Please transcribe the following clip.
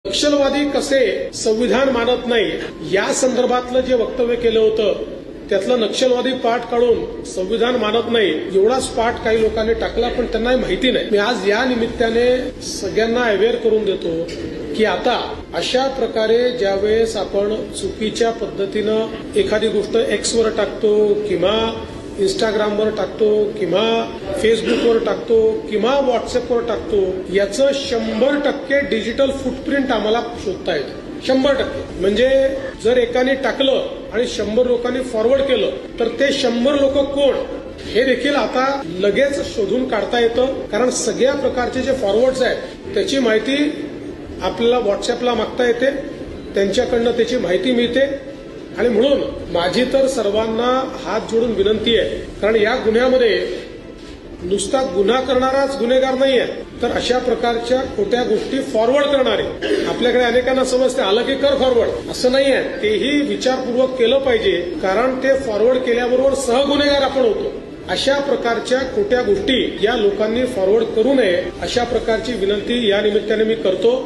नक्षलवादी कसे संविधान मानत नाही या संदर्भातलं जे वक्तव्य केलं होतं त्यातलं नक्षलवादी पाठ काढून संविधान मानत नाही एवढाच पाठ काही लोकांनी टाकला, पण त्यांना माहिती नाही. मी आज या निमित्ताने सगळ्यांना अवेअर करून देतो की आता अशा प्रकारे ज्यावेळेस आपण चुकीच्या पद्धतीनं एखादी गोष्ट एक्सवर टाकतो किंवा इंस्टाग्रामवर टाकतो किंवा फेसबुकवर टाकतो किंवा व्हॉट्सअपवर टाकतो, याचं 100% डिजिटल फुटप्रिंट आम्हाला शोधता येतं. 100%. म्हणजे जर एकाने टाकलं आणि 100 लोकांनी फॉरवर्ड केलं तर ते 100 लोक कोण हे देखील आता लगेच शोधून काढता येतं. कारण सगळ्या प्रकारचे जे फॉरवर्ड्स आहेत त्याची माहिती आपल्याला व्हॉट्सअपला मागता येते, त्यांच्याकडनं त्याची माहिती मिळते. आणि म्हणून माझी तर सर्वांना हात जोडून विनंती आहे, कारण या गुन्ह्यामध्ये नुसता गुन्हा करणाराच गुन्हेगार नाहीये, तर अशा प्रकारच्या खोट्या गोष्टी फॉरवर्ड करणारे आपल्याकडे अनेकांना समजते आलं की कर फॉरवर्ड, असं नाहीये. तेही विचारपूर्वक केलं पाहिजे, कारण ते फॉरवर्ड केल्याबरोबर सहगुन्हेगार आपण होतो. अशा प्रकारच्या खोट्या गोष्टी या लोकांनी फॉरवर्ड करू नये, अशा प्रकारची विनंती या निमित्ताने मी करतो.